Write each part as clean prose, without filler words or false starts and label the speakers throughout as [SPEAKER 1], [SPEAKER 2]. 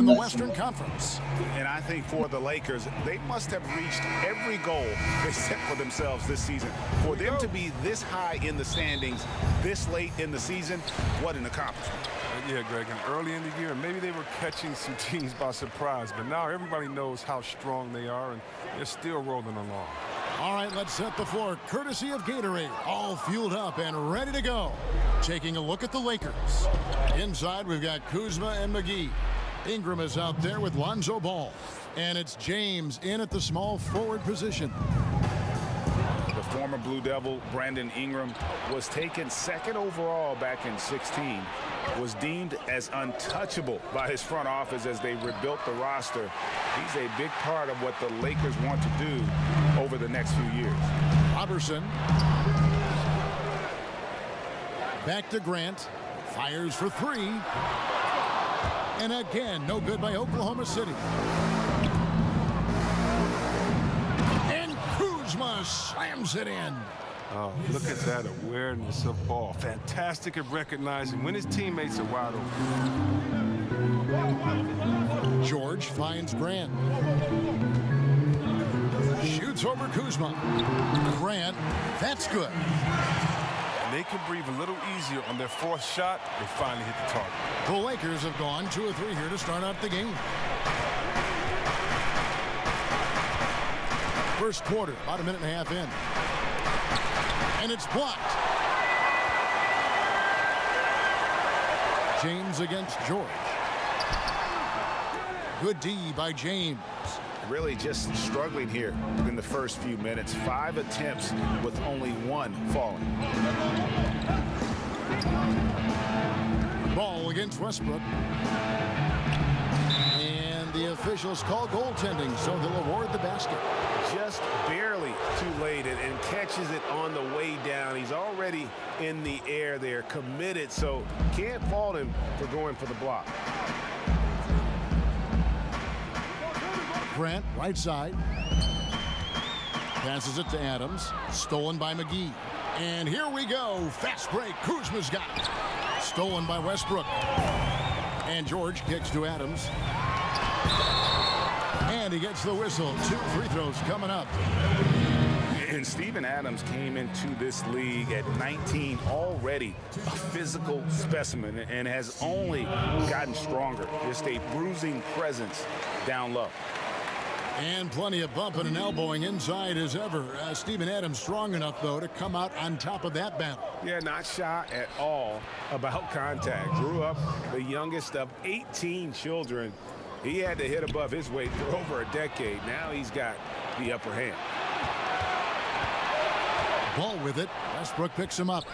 [SPEAKER 1] in the Western Conference.
[SPEAKER 2] And I think for the Lakers, they must have reached every goal they set for themselves this season. For them to be this high in the standings, this late in the season, what an accomplishment.
[SPEAKER 3] Yeah, Greg, and early in the year, maybe they were catching some teams by surprise, but now everybody knows how strong they are, and they're still rolling along.
[SPEAKER 1] All right, let's set the floor, courtesy of Gatorade, all fueled up and ready to go. Taking a look at the Lakers. Inside, we've got Kuzma and McGee. Ingram is out there with Lonzo Ball. And it's James in at the small forward position.
[SPEAKER 2] The former Blue Devil, Brandon Ingram, was taken second overall back in 2016. Was deemed as untouchable by his front office as they rebuilt the roster. He's a big part of what the Lakers want to do over the next few years.
[SPEAKER 1] Robertson. Back to Grant. Fires for three. And again, no good by Oklahoma City. And Kuzma slams it in.
[SPEAKER 3] Oh, look at that awareness of ball. Fantastic at recognizing when his teammates are wide open.
[SPEAKER 1] George finds Grant. Shoots over Kuzma. Grant, that's good.
[SPEAKER 3] And they can breathe a little easier on their fourth shot. They finally hit the target.
[SPEAKER 1] The Lakers have gone 2 of 3 here to start out the game. First quarter, about a minute and a half in. And it's blocked. James against George. Good D by James.
[SPEAKER 2] Really just struggling here in the first few minutes. 5 attempts with only 1 falling.
[SPEAKER 1] Ball against Westbrook. And the officials call goaltending, so they'll award the basket.
[SPEAKER 4] Just barely too late and catches it on the way down. He's already in the air there, committed, so can't fault him for going for the block.
[SPEAKER 1] Grant, right side. Passes it to Adams. Stolen by McGee. And here we go. Fast break. Kuzma's got it. Stolen by Westbrook. And George kicks to Adams. And he gets the whistle. 2 free throws coming up.
[SPEAKER 2] And Steven Adams came into this league at 19, already a physical specimen, and has only gotten stronger. Just a bruising presence down low.
[SPEAKER 1] And plenty of bumping and elbowing inside as ever. Steven Adams strong enough, though, to come out on top of that battle.
[SPEAKER 4] Yeah, not shy at all about contact. Grew up the youngest of 18 children. He had to hit above his weight for over a decade. Now he's got the upper hand.
[SPEAKER 1] Ball with it. Westbrook picks him up.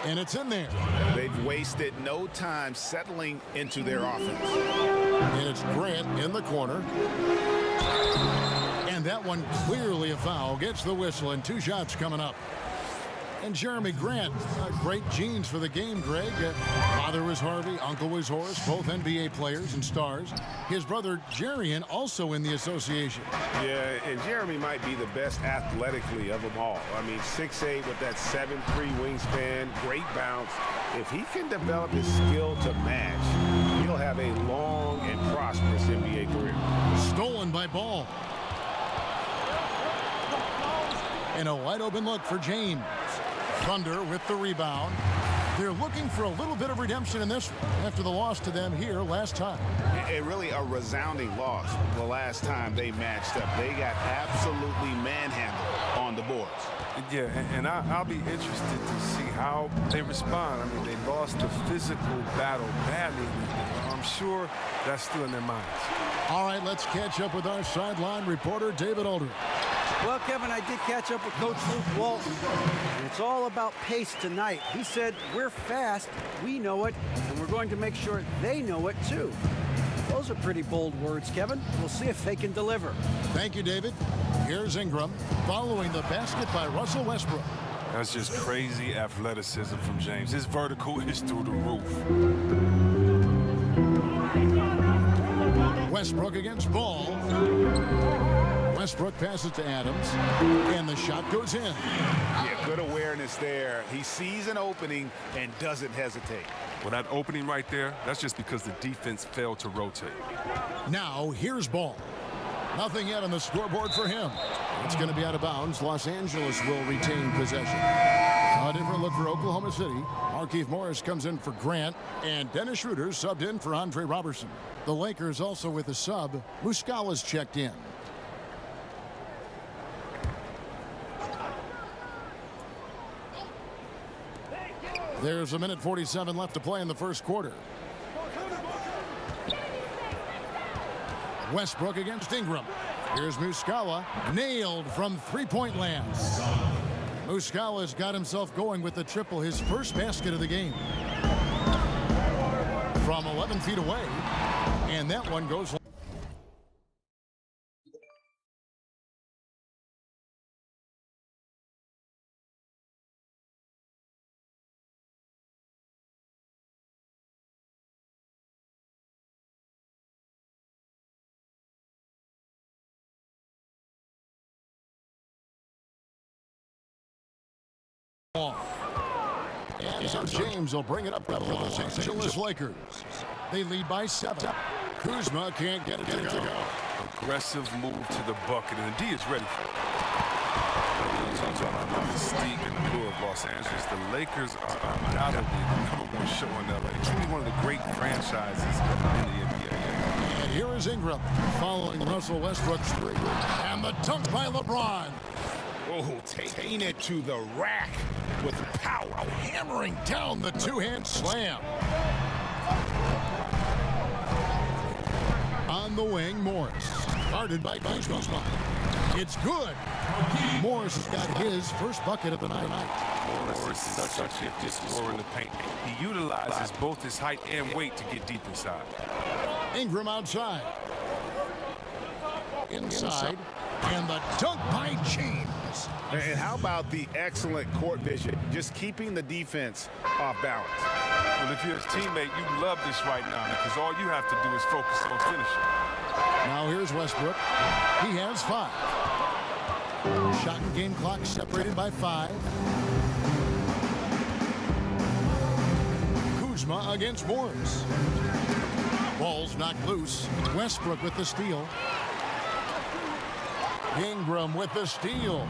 [SPEAKER 1] And it's in there.
[SPEAKER 2] They've wasted no time settling into their offense.
[SPEAKER 1] And it's Grant in the corner. And that one clearly a foul. Gets the whistle, and 2 shots coming up. And Jeremy Grant, great genes for the game, Greg. Father was Harvey, uncle was Horace, both NBA players and stars. His brother Jerian also in the association.
[SPEAKER 4] Yeah, and Jeremy might be the best athletically of them all. I mean, 6'8" with that 7'3" wingspan, great bounce. If he can develop his skill to match, he'll have a long and prosperous NBA career.
[SPEAKER 1] Stolen by Ball. And a wide open look for James. Thunder with the rebound. They're looking for a little bit of redemption in this one after the loss to them here last time.
[SPEAKER 2] Really a resounding loss the last time they matched up. They got absolutely manhandled on the boards.
[SPEAKER 3] Yeah, and I'll be interested to see how they respond. I mean, they lost the physical battle badly. I'm sure that's still in their minds.
[SPEAKER 1] All right, let's catch up with our sideline reporter, David Aldridge.
[SPEAKER 5] Well, Kevin, I did catch up with Coach Luke Walton, and it's all about pace tonight. He said, we're fast, we know it, and we're going to make sure they know it too. Those are pretty bold words, Kevin. We'll see if they can deliver.
[SPEAKER 1] Thank you, David. Here's Ingram following the basket by Russell Westbrook.
[SPEAKER 3] That's just crazy athleticism from James. His vertical is through the roof.
[SPEAKER 1] Westbrook against Ball. Westbrook passes to Adams, and the shot goes in.
[SPEAKER 2] Yeah, good awareness there. He sees an opening and doesn't hesitate.
[SPEAKER 3] Well, that opening right there, that's just because the defense failed to rotate.
[SPEAKER 1] Now, here's Ball. Nothing yet on the scoreboard for him. It's going to be out of bounds. Los Angeles will retain possession. A different look for Oklahoma City. Markieff Morris comes in for Grant, and Dennis Schroeder subbed in for Andre Robertson. The Lakers also with a sub. Muscala's checked in. There's a minute 47 left to play in the first quarter. Westbrook against Ingram. Here's Muscala, nailed from three-point land. Muscala's got himself going with the triple, his first basket of the game. From 11 feet away, and that one goes. And James will bring it up for the Los Angeles Lakers. They lead by 7. Kuzma can't get it to go.
[SPEAKER 3] Aggressive move to the bucket, and D is ready for it. The mystique and allure of Los Angeles. The Lakers are undoubtedly the #1 show in LA. Truly one of the great franchises in the NBA.
[SPEAKER 1] And here is Ingram following Russell Westbrook's three. And the dunk by LeBron.
[SPEAKER 2] Oh, taking it to the rack with power.
[SPEAKER 1] Hammering down the two-hand slam. On the wing, Morris. Guarded by Kuzma. It's good. Morris has got his first bucket of the night.
[SPEAKER 3] Morris is such a good scorer in the paint. He utilizes both his height and weight to get deep inside.
[SPEAKER 1] Ingram outside. Inside. And the dunk by James.
[SPEAKER 2] And how about the excellent court vision, just keeping the defense off balance.
[SPEAKER 3] Well, if you're his teammate, you love this right now because all you have to do is focus on finishing.
[SPEAKER 1] Now here's Westbrook. He has 5. Shot and game clock separated by 5. Kuzma against Morris. Ball's knocked loose. Westbrook with the steal. Ingram with the steal.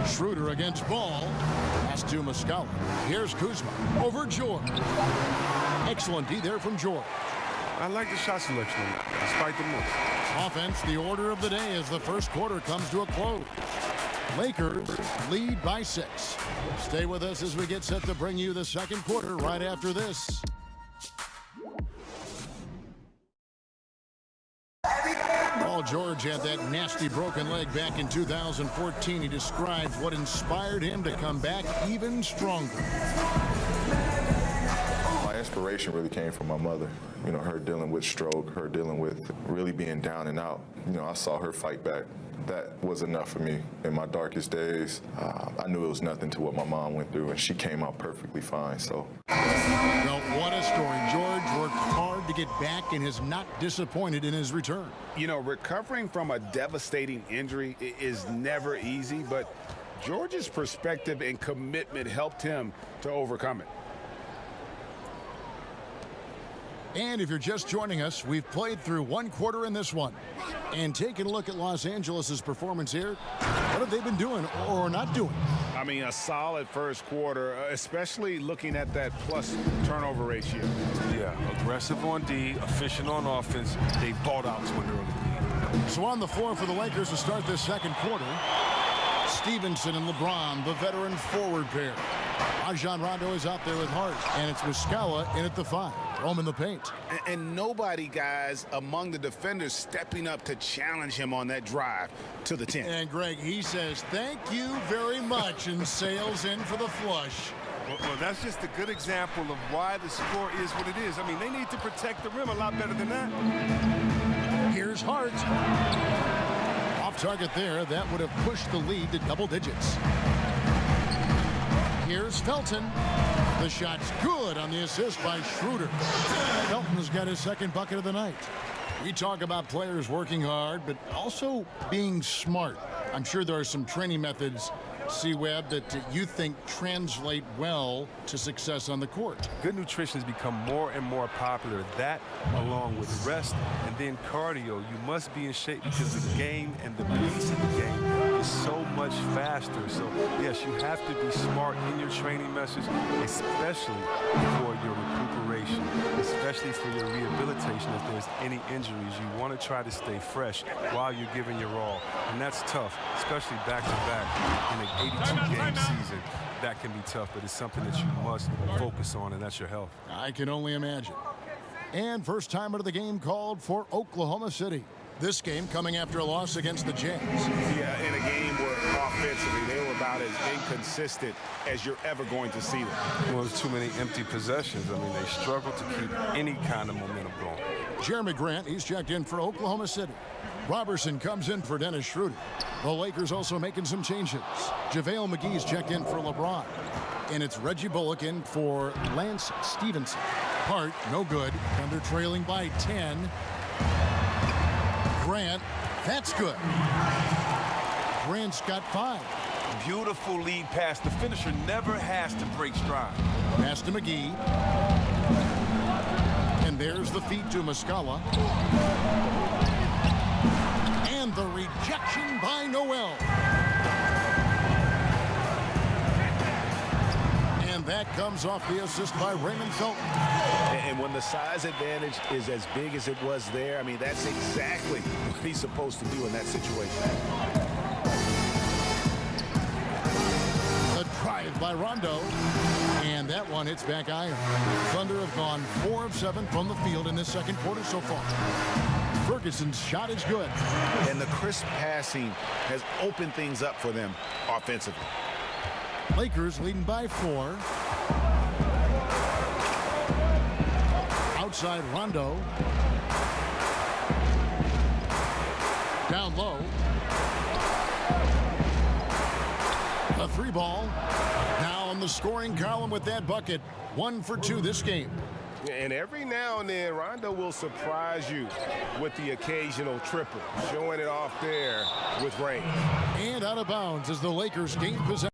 [SPEAKER 1] Schroeder against Ball. Pass to Muscala. Here's Kuzma over George. Excellent D there from George.
[SPEAKER 3] I like the shot selection on that, despite the miss.
[SPEAKER 1] Offense, the order of the day as the first quarter comes to a close. Lakers lead by 6. Stay with us as we get set to bring you the second quarter right after this. Paul George had that nasty broken leg back in 2014. He describes what inspired him to come back even stronger.
[SPEAKER 6] My inspiration really came from my mother. You know, her dealing with stroke, her dealing with really being down and out. You know, I saw her fight back. That was enough for me in my darkest days. I knew it was nothing to what my mom went through, and she came out perfectly fine. So,
[SPEAKER 1] well, what a story. George worked hard to get back and is not disappointed in his return.
[SPEAKER 2] You know, recovering from a devastating injury is never easy, but George's perspective and commitment helped him to overcome it.
[SPEAKER 1] And if you're just joining us, we've played through one quarter in this one. And taking a look at Los Angeles' performance here, what have they been doing or not doing?
[SPEAKER 2] I mean, a solid first quarter, especially looking at that plus turnover ratio.
[SPEAKER 3] Yeah, aggressive on D, efficient on offense. They bought out to an early lead.
[SPEAKER 1] So on the floor for the Lakers to start this second quarter, Stevenson and LeBron, the veteran forward pair. Rajon Rondo is out there with Hart, and it's Muscala in at the 5. Home in the paint.
[SPEAKER 2] And nobody, guys, among the defenders stepping up to challenge him on that drive to the 10.
[SPEAKER 1] And Greg, he says, thank you very much, and sails in for the flush.
[SPEAKER 3] Well, that's just a good example of why the score is what it is. I mean, they need to protect the rim a lot better than that.
[SPEAKER 1] Here's Hart. Off target there. That would have pushed the lead to double digits. Here's Felton. The shot's good on the assist by Schroeder. Felton's got his second bucket of the night. We talk about players working hard, but also being smart. I'm sure there are some training methods C-Webb, that you think translate well to success on the court?
[SPEAKER 3] Good nutrition has become more and more popular. That, along with rest and then cardio, you must be in shape because the game and the pace of the game is so much faster. So, yes, you have to be smart in your training message, especially for your recuperation, especially for your rehabilitation if there's any injuries. You want to try to stay fresh while you're giving your all. And that's tough, especially back-to-back in an 82-game season. That can be tough, but it's something that you must focus on, and that's your health.
[SPEAKER 1] I can only imagine. And first timer of the game called for Oklahoma City. This game coming after a loss against the Jazz.
[SPEAKER 4] Yeah, in a game where offensively they were about as inconsistent as you're ever going to see them.
[SPEAKER 3] Well, there's too many empty possessions. I mean, they struggle to keep any kind of momentum going.
[SPEAKER 1] Jeremy Grant, he's checked in for Oklahoma City. Robertson comes in for Dennis Schroeder. The Lakers also making some changes. JaVale McGee's checked in for LeBron. And it's Reggie Bullock in for Lance Stevenson. Hart, no good, and they're trailing by 10. Grant, that's good. Grant's got 5.
[SPEAKER 3] Beautiful lead pass. The finisher never has to break stride.
[SPEAKER 1] Pass to McGee. And there's the feed to Muscala. And the rejection by Noel. And that comes off the assist by Raymond Felton.
[SPEAKER 4] And when the size advantage is as big as it was there, I mean, that's exactly what he's supposed to do in that situation.
[SPEAKER 1] The drive by Rondo. And that one hits back iron. Thunder have gone 4 of 7 from the field in this second quarter so far. Ferguson's shot is good.
[SPEAKER 4] And the crisp passing has opened things up for them offensively.
[SPEAKER 1] Lakers leading by 4. Outside Rondo. Down low. A 3-ball. Now on the scoring column with that bucket. 1 for 2 this game.
[SPEAKER 4] And every now and then, Rondo will surprise you with the occasional triple, showing it off there with range.
[SPEAKER 1] And out of bounds as the Lakers gain possession.